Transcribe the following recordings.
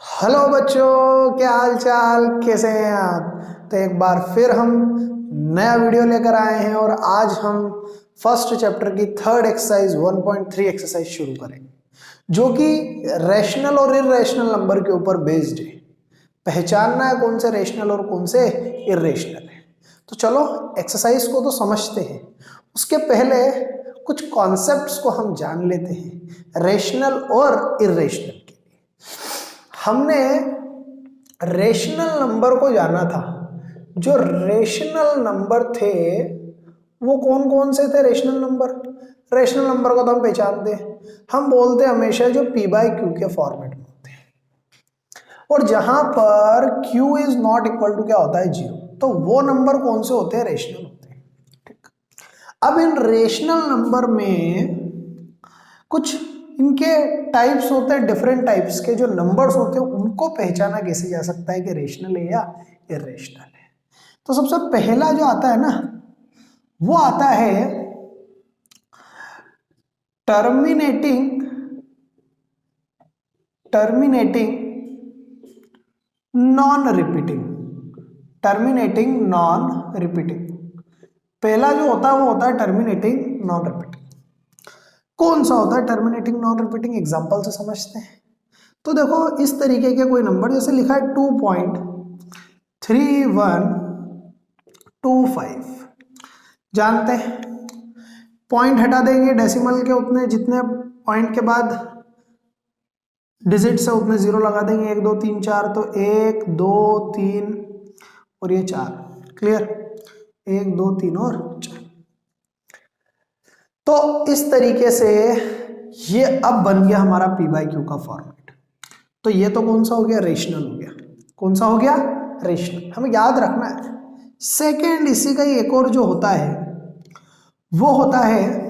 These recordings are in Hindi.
हेलो बच्चों, क्या हाल चाल, कैसे हैं आप। तो एक बार फिर हम नया वीडियो लेकर आए हैं और आज हम फर्स्ट चैप्टर की थर्ड एक्सरसाइज 1.3 एक्सरसाइज शुरू करेंगे, जो कि रैशनल और इर्रेशनल नंबर के ऊपर बेस्ड है। पहचानना है कौन से रैशनल और कौन से इर्रेशनल है। तो चलो एक्सरसाइज को तो समझते हैं, उसके पहले कुछ कॉन्सेप्ट्स को हम जान लेते हैं रैशनल और इर्रेशनल के। हमने रेशनल नंबर को जाना था। जो रेशनल नंबर थे वो कौन कौन से थे रेशनल नंबर। रेशनल नंबर को तो हम पहचानते हैं, हम बोलते हैं हमेशा जो p बाई क्यू के फॉर्मेट में होते हैं, और जहां पर q is not equal to क्या होता है, जीरो, तो वो नंबर कौन से होते हैं, रेशनल होते हैं। ठीक। अब इन रेशनल नंबर में कुछ इनके टाइप्स होते हैं, डिफरेंट टाइप्स के जो नंबर्स होते हैं उनको पहचाना कैसे जा सकता है कि रेशनल है या इरेशनल है। तो सबसे पहला जो आता है ना, वो आता है terminating non repeating. Terminating non repeating पहला जो होता है वो होता है टर्मिनेटिंग नॉन रिपीटिंग। कौन सा होता है टर्मिनेटिंग नॉन रिपीटिंग, एग्जांपल से समझते हैं। तो देखो इस तरीके के कोई नंबर जैसे लिखा है 2.3125, जानते हैं पॉइंट हटा देंगे, डेसिमल के उतने जितने पॉइंट के बाद डिजिट से उतने जीरो लगा देंगे, 1 2 3 4, तो 1 2 3 और ये 4, क्लियर, 1 2 3 और 4। तो इस तरीके से ये अब बन गया हमारा p बाई क्यू का फॉर्मेट। तो ये तो कौन सा हो गया, रेशनल हो गया। कौन सा हो गया, रेशनल। हमें याद रखना है सेकेंड इसी का ही एक और जो होता है वो होता है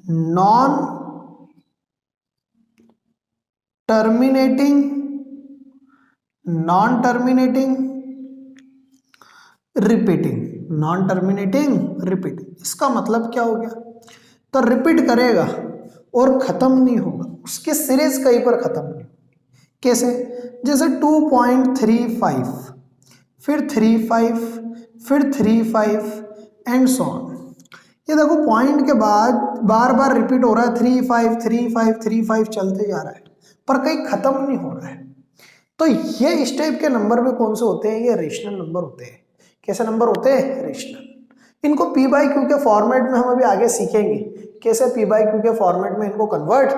नॉन टर्मिनेटिंग रिपीटिंग। इसका मतलब क्या हो गया, तो रिपीट करेगा और खत्म नहीं होगा, उसकी सीरीज कहीं पर खत्म नहीं। कैसे, जैसे 2.35, फिर 35, फिर 35 एंड सो ऑन। ये देखो पॉइंट के बाद बार बार रिपीट हो रहा है, 35 35 35 चलते जा रहा है पर कहीं खत्म नहीं हो रहा है। तो ये इस टाइप के नंबर में कौन से होते हैं, ये रेशनल नंबर होते हैं। कैसे नंबर होते हैं, रेशनल। इनको p बाई क्यू के फॉर्मेट में हम अभी आगे सीखेंगे कैसे p बाई क्यू के फॉर्मेट में इनको कन्वर्ट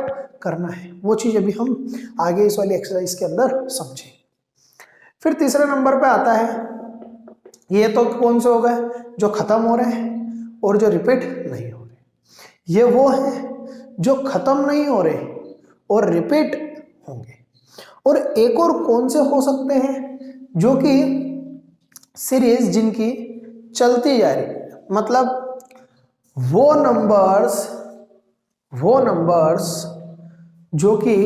करना है, वो चीज अभी हम आगे इस वाली एक्सरसाइज के अंदर समझें। फिर तीसरे नंबर पे आता है, ये तो कौन से हो गए, जो खत्म हो रहे हैं और जो रिपीट नहीं हो रहे। ये वो है जो खत्म नहीं हो रहे और रिपीट होंगे। और एक और कौन से हो सकते हैं, जो कि सीरीज जिनकी चलती जा रही है, मतलब वो नंबर्स जो कि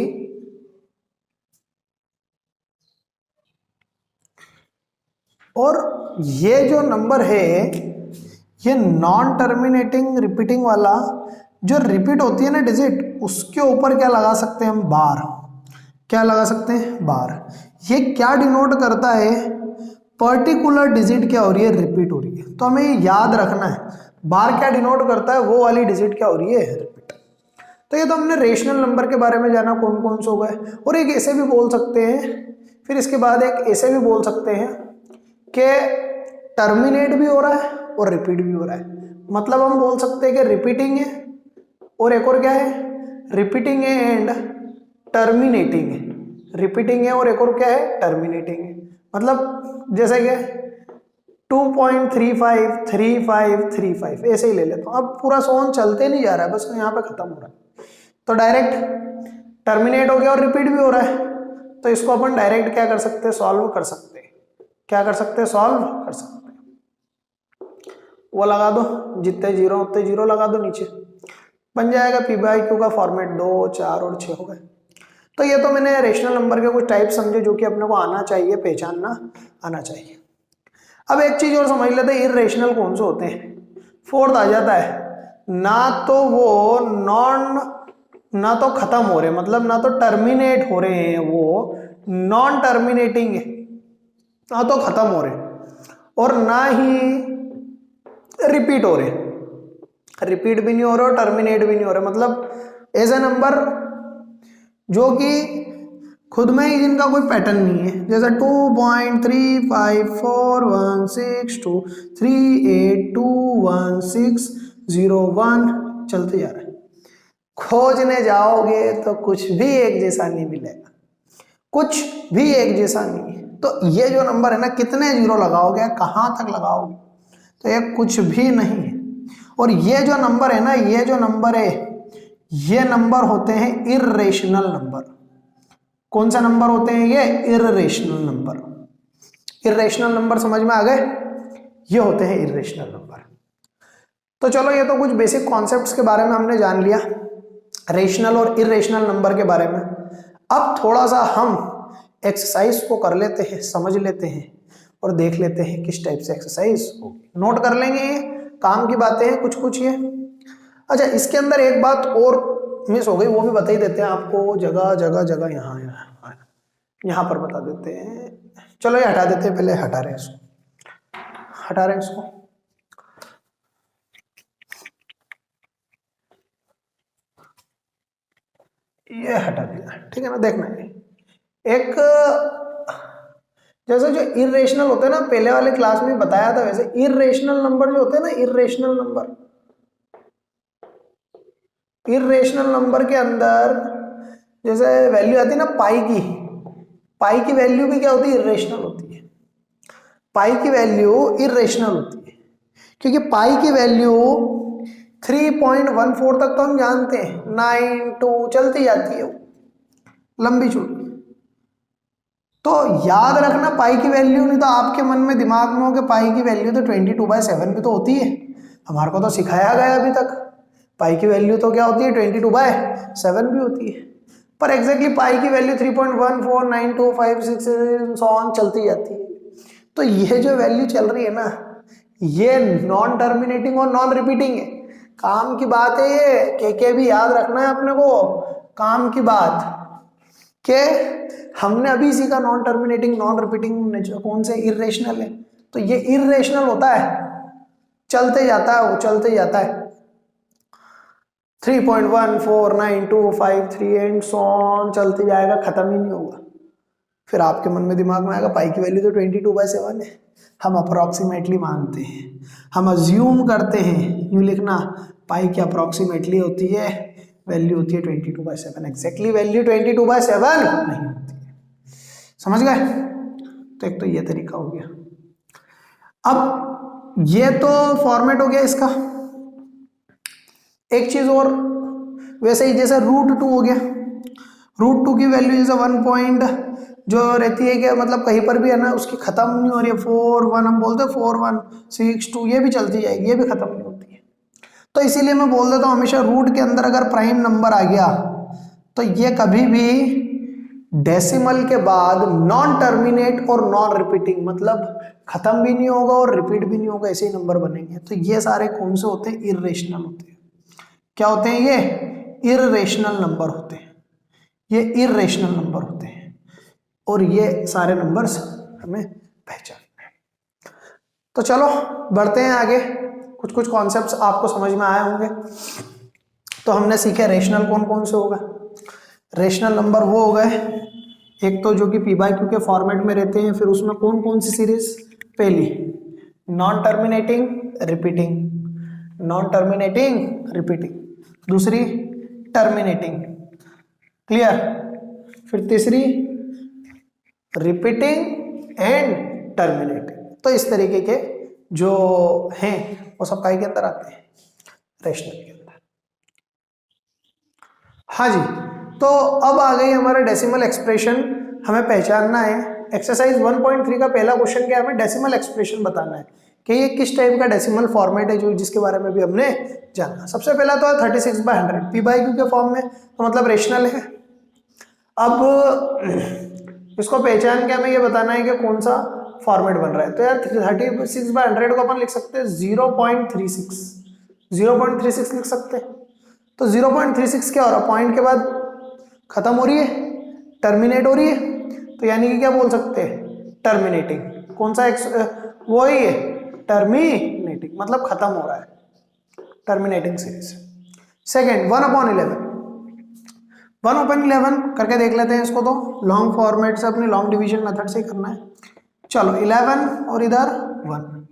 और ये जो नंबर है ये नॉन टर्मिनेटिंग रिपीटिंग वाला, जो रिपीट होती है ना डिजिट, उसके ऊपर क्या लगा सकते हैं हम, बार। क्या लगा सकते हैं, बार। ये क्या डिनोट करता है, पर्टिकुलर डिजिट क्या हो रही है, रिपीट हो रही है। तो हमें ये याद रखना है, बार क्या डिनोट करता है, वो वाली डिजिट क्या हो रही है, रिपीट। तो ये तो हमने रेशनल नंबर के बारे में जाना, कौन कौन से हो गए। और एक ऐसे भी बोल सकते हैं, फिर इसके बाद एक ऐसे भी बोल सकते हैं कि टर्मिनेट भी हो रहा है और रिपीट भी हो रहा है। मतलब हम बोल सकते हैं कि रिपीटिंग है और एक और क्या है, रिपीटिंग है एंड टर्मिनेटिंग है। रिपीटिंग है और एक और क्या है, टर्मिनेटिंग है। मतलब जैसे कि 2.35 35 35 ऐसे ही ले लेता हूँ। अब पूरा सोन चलते नहीं जा रहा है, बस यहाँ पे खत्म हो रहा है, तो डायरेक्ट टर्मिनेट हो गया और रिपीट भी हो रहा है। तो इसको अपन डायरेक्ट क्या कर सकते हैं, सॉल्व कर सकते हैं। क्या कर सकते हैं, सॉल्व कर सकते हैं। वो लगा दो, जितने जीरो उतने जीरो लगा दो नीचे, बन जाएगा p बाई क्यू का फॉर्मेट। 2 4 और 6 हो गए। तो ये तो मैंने रेशनल नंबर के कुछ टाइप समझे जो कि अपने को आना चाहिए, पहचानना आना चाहिए। अब एक चीज और समझ लेते हैं, इर्रेशनल कौन से होते हैं। फोर्थ आ जाता है ना तो वो ना तो खत्म हो रहे, मतलब ना तो टर्मिनेट हो रहे हैं, वो नॉन टर्मिनेटिंग है, ना तो खत्म हो रहे और ना ही रिपीट हो रहे, रिपीट भी नहीं हो रहे और टर्मिनेट भी नहीं हो रहे, मतलब ऐसे नंबर जो कि खुद में ही जिनका कोई पैटर्न नहीं है, जैसे 2.3541623821601 चलते जा रहा है। खोजने जाओगे तो कुछ भी एक जैसा नहीं मिलेगा, कुछ भी एक जैसा नहीं है। तो ये जो नंबर है ना, कितने जीरो लगाओगे, कहां तक लगाओगे, तो ये कुछ भी नहीं है। और ये जो नंबर है ना, ये जो नंबर है, ये नंबर होते हैं इर्रेशनल नंबर। कौन सा नंबर होते हैं ये? Irrational number. इर्रेशनल नंबर समझ में आ गए? ये होते हैं इर्रेशनल नंबर। तो चलो, ये तो कुछ बेसिक कॉन्सेप्ट्स के बारे में हमने जान लिया, रेशनल और इर्रेशनल नंबर के बारे में। अब थोड़ा सा हम एक्सरसाइज को कर लेते हैं, समझ लेते हैं और देख लेते हैं किस टाइप से एक्सरसाइज होगी। नोट कर लेंगे, ये काम की बातें हैं कुछ कुछ ये। अच्छा, इसके अंदर एक बात और मिस हो गई, वो भी बता ही देते हैं आपको। जगह जगह जगह यहाँ पर बता देते हैं। चलो ये हटा देते हैं, पहले हटा रहे हैं इसको, हटा रहे हैं इसको। ये हटा दिया, ठीक है ना। देखना है एक, जैसे जो इर्रेशनल होते हैं ना, पहले वाले क्लास में बताया था, वैसे इर्रेशनल नंबर जो होते हैं ना, इर्रेशनल नंबर, इर्रेशनल नंबर के अंदर जैसे वैल्यू आती है ना पाई की, पाई की वैल्यू भी क्या होती है? इर्रेशनल होती है। पाई की वैल्यू इर्रेशनल होती है क्योंकि पाई की वैल्यू 3.14 तक तो हम जानते हैं, 9 2 चलती जाती है वो, लंबी चौड़ी। तो याद रखना पाई की वैल्यू, नहीं तो आपके मन में दिमाग में हो कि पाई की वैल्यू तो 22/7 भी तो होती है। हमारे को तो सिखाया गया अभी तक पाई की वैल्यू तो क्या होती है? 22/7 भी होती है। पर एग्जैक्टली पाई की वैल्यू 3.149256 चलती जाती है। तो ये जो वैल्यू चल रही है ना, ये नॉन टर्मिनेटिंग और नॉन रिपीटिंग है। काम की बात है ये, के भी याद रखना है अपने को। काम की बात कि हमने अभी सीखा नॉन टर्मिनेटिंग नॉन रिपीटिंग कौन से? इर्रेशनल है। तो ये इर्रेशनल होता है, चलते जाता है, वो चलते जाता है 3.149253 एंड सो ऑन चलते जाएगा, खत्म ही नहीं होगा। फिर आपके मन में दिमाग में आएगा पाई की वैल्यू तो 22/7 है। हम अप्रोक्सीमेटली मानते हैं, हम अज्यूम करते हैं, यूं लिखना पाई की अप्रोक्सीमेटली होती है, वैल्यू होती है 22/7। एग्जैक्टली वैल्यू 22/7 नहीं होती है। समझ गए? तो एक तो ये तरीका हो गया। अब ये तो फॉर्मेट हो गया इसका। एक चीज और, वैसे ही जैसे √2 हो गया, √2 की वैल्यू जैसे 1 पॉइंट जो रहती है कि मतलब कहीं पर भी है ना, उसकी खत्म नहीं हो रही है, 4 1 हम बोलते हैं 4 1 6 2, ये भी चलती जाएगी, ये भी खत्म नहीं होती है। तो इसीलिए मैं बोल देता हूँ हमेशा, रूट के अंदर अगर प्राइम नंबर आ गया तो ये कभी भी डेसिमल के बाद नॉन टर्मिनेट और नॉन रिपीटिंग, मतलब खत्म भी नहीं होगा और रिपीट भी नहीं होगा, ऐसे ही नंबर बनेंगे। तो ये सारे कौन से होते हैं? इर्रेशनल होते हैं। क्या होते हैं ये? इर्रेशनल नंबर होते हैं। ये इर्रेशनल नंबर होते हैं और ये सारे नंबर्स हमें पहचानना है। तो चलो बढ़ते हैं आगे। कुछ कुछ कॉन्सेप्ट्स आपको समझ में आए होंगे। तो हमने सीखे रेशनल कौन कौन से होगा। रेशनल नंबर वो हो गए, एक तो जो कि p/q के फॉर्मेट में रहते हैं, फिर उसमें कौन कौन सी सीरीज? पहली non terminating repeating, non terminating repeating, दूसरी टर्मिनेटिंग, क्लियर, फिर तीसरी रिपीटिंग एंड टर्मिनेटिंग। तो इस तरीके के जो हैं वो सब काय के अंदर आते हैं? रेशनल के अंदर। हाँ जी, तो अब आ गई हमारा डेसिमल एक्सप्रेशन, हमें पहचानना है। एक्सरसाइज 1.3 का पहला क्वेश्चन क्या है? हमें डेसिमल एक्सप्रेशन बताना है कि ये किस टाइप का डेसिमल फॉर्मेट है, जो जिसके बारे में भी हमने जाना। सबसे पहला तो है 36/100 p/q के फॉर्म में, तो मतलब रेशनल है। अब इसको पहचान के हमें ये बताना है कि कौन सा फॉर्मेट बन रहा है। तो यार 36/100 को अपन लिख सकते हैं 0.36, 0.36 लिख सकते हैं। तो 0.36 क्या हो रहा है, पॉइंट के बाद खत्म हो रही है, टर्मिनेट हो रही है, तो यानी कि क्या बोल सकते हैं, टर्मिनेटिंग। कौन सा वो ही है, टर्मिनेटिंग, मतलब खत्म हो रहा है, टर्मिनेटिंग सीरीज। सेकेंड 1/11, 1/11 करके देख लेते हैं इसको। तो लॉन्ग फॉर्मेट से अपने लॉन्ग डिवीजन मेथड से ही करना है। चलो 11 और इधर 1,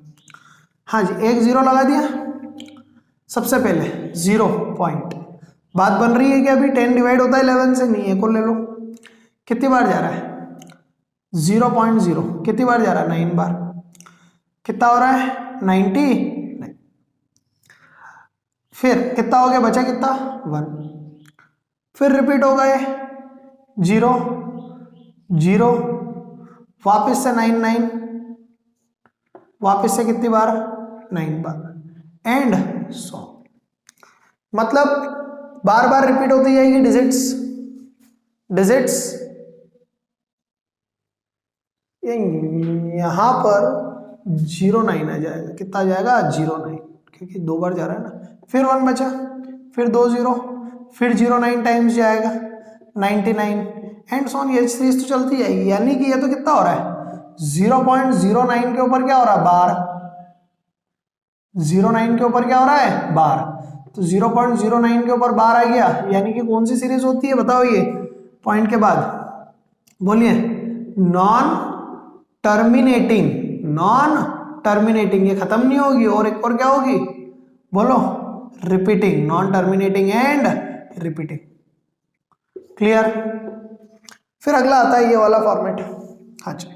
हाँ जी, एक जीरो लगा दिया। सबसे पहले 0 पॉइंट, बात बन रही है कि अभी 10 डिवाइड होता है 11 से, नहीं है को ले लो। कितनी बार जा रहा है, 0.0, कितनी बार जा रहा है, 9 बार। कितना हो रहा है, 90। फिर कितना हो गया, बचा कितना, 1। फिर रिपीट हो गए 0 0, वापस से 9 9, वापस से कितनी बार, 9 बार, एंड सो। मतलब बार बार रिपीट होती जाएगी डिजिट्स, डिजिट्स। यहां पर 09 आ जाएगा, कितना आ जाएगा, 09, क्योंकि 2 बार जा रहा है ना। फिर 1 बचा, फिर 2 0, फिर 09 टाइम्स जाएगा 99, एंड सो ऑन। ये सीरीज तो चलती जाएगी। यानी कि ये तो कितना हो रहा है, 0.09 के ऊपर क्या हो रहा है, बार। 09 के ऊपर क्या हो रहा है, बार। तो 0.09 के ऊपर बार आ गया, यानी कि कौन सी सीरीज होती है बताओ, ये पॉइंट के बाद बोलिए, नॉन टर्मिनेटिंग। नॉन टर्मिनेटिंग, ये खत्म नहीं होगी, और एक और क्या होगी, बोलो, repeating. Non terminating and repeating. Clear. फिर अगला आता है ये वाला फॉर्मेट। हाँ जी,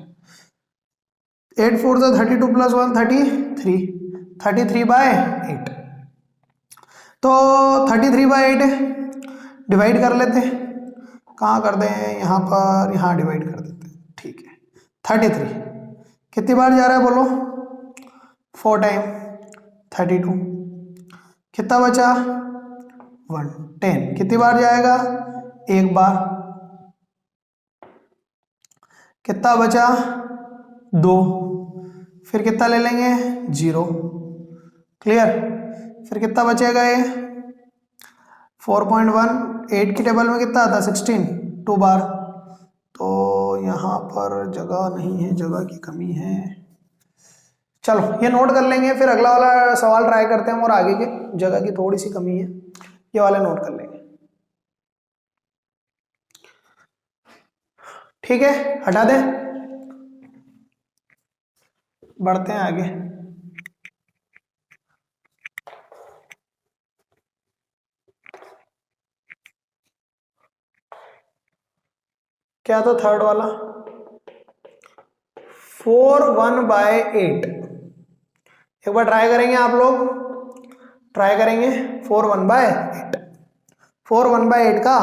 8 4 32 + 1 33, 33/8। तो 33/8 डिवाइड कर लेते हैं। कहाँ कर दें, यहाँ पर, यहाँ डिवाइड कर देते हैं, ठीक है। 33 कितनी बार जा रहा है बोलो, 4 टाइम 32। कितना बचा, 1 10, कितनी बार जाएगा, एक बार। कितना बचा, 2, फिर कितना ले लेंगे, 0। क्लियर। फिर कितना बचेगा ये, 4.1, 8 की टेबल में कितना आता है, 16, 2 बार। तो यहाँ पर जगह नहीं है, जगह की कमी है। चलो ये नोट कर लेंगे, फिर अगला वाला सवाल ट्राई करते हैं, और आगे के जगह की थोड़ी सी कमी है, ये वाला नोट कर लेंगे। ठीक है, हटा दें, बढ़ते हैं आगे। क्या था थर्ड वाला, 4 1/8। एक बार ट्राई करेंगे आप लोग, ट्राई करेंगे 4 1/8। 4 1/8 का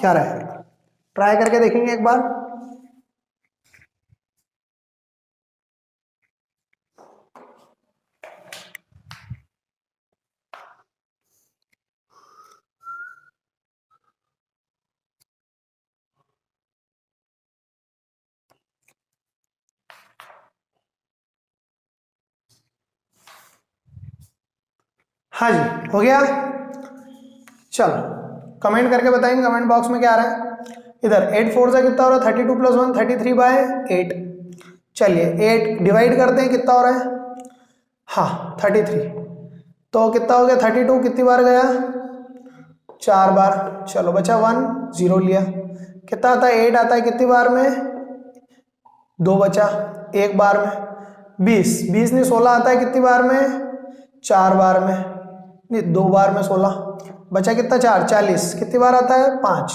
क्या रहेगा, ट्राई करके देखेंगे एक बार। हाँ जी, हो गया। चलो कमेंट करके बताएंगे कमेंट बॉक्स में क्या आ रहा है। इधर 8 4 से कितना हो रहा है, 32 + 1 33/8। चलिए 8 डिवाइड करते हैं, कितना हो रहा है, हाँ 33। तो कितना हो गया, 32 कितनी बार गया, 4 बार। चलो बचा 1, 0 लिया। कितना आता है, 8 आता है कितनी बार में, 2 बचा, एक बार में। 20 20 नहीं 16 आता है कितनी बार में, 4 बार में, नहीं 2 बार में 16। बचा कितना, 4, 40 कितनी बार आता है, 5।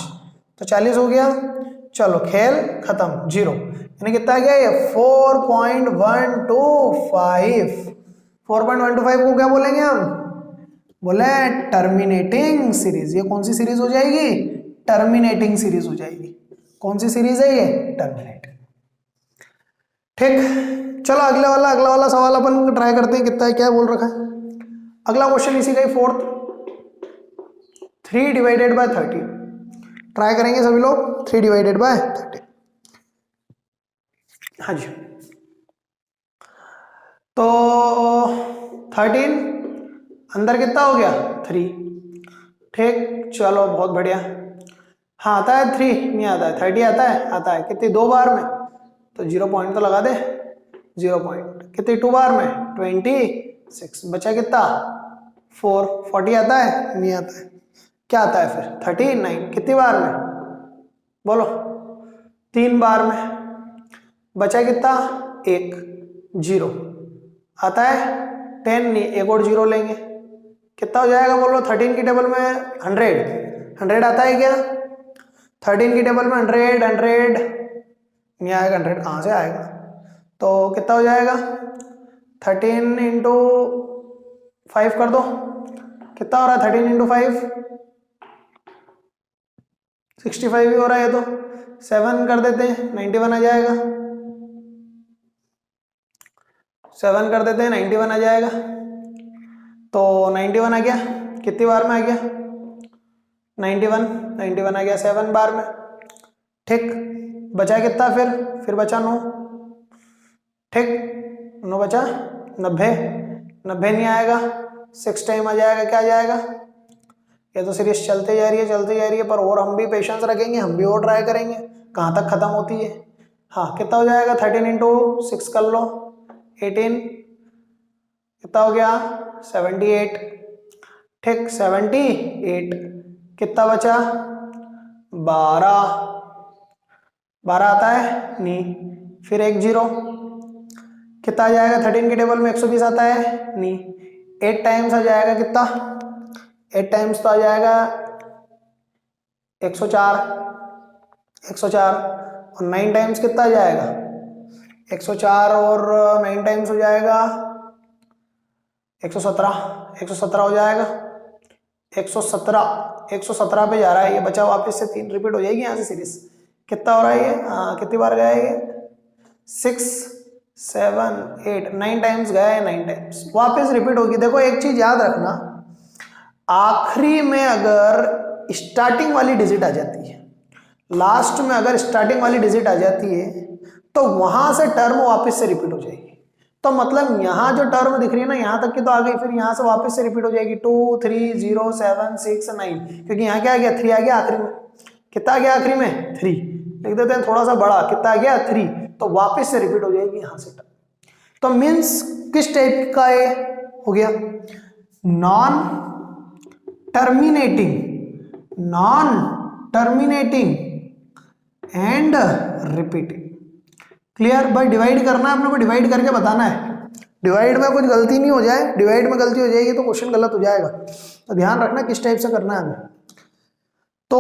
तो 40 हो गया। चलो खेल खत्म, 0। यानी कितना आ गया ये, 4.125। 4.125 को क्या बोलेंगे हम, बोले टर्मिनेटिंग सीरीज। ये कौन सी सीरीज हो जाएगी, टर्मिनेटिंग सीरीज हो जाएगी। कौन सी सीरीज है ये, टर्मिनेटिंग। ठीक, चलो अगला वाला सवाल अपन ट्राई करते हैं, कितना है, क्या बोल रखा है। अगला क्वेश्चन इसी का ही, फोर्थ, 3 ÷ 30। ट्राई करेंगे सभी लोग, 3 ÷ 30। हाँ जी, तो 13 अंदर कितना हो गया 3। ठीक, चलो बहुत बढ़िया। हाँ आता है 3, नहीं आता है 30 आता है, आता है कितनी 2 बार में, तो 0 पॉइंट तो लगा दे, 0 पॉइंट। कितनी 2 बार में 26, बचा कितना 4। 40 आता है, नहीं आता है। क्या आता है फिर 39, कितनी बार में बोलो 3 बार में। बचा कितना 1, 0 आता है 10, नहीं एक और 0 लेंगे, कितना हो जाएगा बोलो 13 की टेबल में 100 आता है क्या? 13 की टेबल में 100 नहीं आएगा, 100 कहाँ से आएगा? तो कितना हो जाएगा 13 इंटू 5 कर दो, कितना हो रहा है 13 इंटू 5 65 ही हो रहा है। तो 7 कर देते हैं 91 आ जाएगा, 7 कर देते हैं 91 आ जाएगा। तो 91 आ गया, कितनी बार में आ गया 91 आ गया 7 बार में। ठीक, बचा कितना फिर बचा 9। ठीक, 9 बचा 90 नहीं आएगा, 6 टाइम आ जाएगा, क्या आ जाएगा? ये तो सीरीज चलते जा रही है, पर और हम भी पेशेंस रखेंगे, हम भी और ट्राई करेंगे कहाँ तक खत्म होती है। हाँ कितना हो जाएगा 13 इंटू 6 कर लो 18, कितना हो गया 78। ठीक 78, कितना बचा 12 आता है नहीं, फिर एक 0, कितना आ जाएगा 13 की टेबल में 120 आता है नहीं, 8 टाइम्स आ जाएगा, कितना 8 टाइम्स तो आ जाएगा 104 और 9 टाइम्स कितना आ जाएगा 104 और 9 टाइम्स हो जाएगा 117 हो जाएगा 117 पे जा रहा है ये, बचा वापस से 3 रिपीट हो जाएगी यहाँ से सीरीज। कितना हो रहा है ये? कितनी बार गया है ये? 6 7 8 9 टाइम्स गया है, 9 टाइम्स वापस रिपीट होगी। देखो एक चीज याद रखना, आखिरी में अगर स्टार्टिंग वाली डिजिट आ जाती है, लास्ट में अगर स्टार्टिंग वाली डिजिट आ जाती है, तो वहां से टर्म वापस से रिपीट हो जाएगी। तो मतलब यहाँ जो टर्म दिख रही है ना, यहाँ तक की तो आ गई, फिर यहाँ से वापस से रिपीट हो जाएगी 2 3 0 7 6 9, क्योंकि यहाँ क्या आ गया 3 आ गया आखिरी में। कितना आ गया आखिरी में 3, लिख देते हैं थोड़ा सा बड़ा, कितना आ गया 3, तो वापस से रिपीट हो जाएगी यहाँ से टर्म। तो मीन्स किस टाइप का ये हो गया? Non terminating and repeating. Clear? भाई डिवाइड करना है अपने को, डिवाइड करके बताना है, डिवाइड में कुछ गलती नहीं हो जाए, डिवाइड में गलती हो जाएगी तो क्वेश्चन गलत हो जाएगा। तो ध्यान रखना किस टाइप से करना है हमें। तो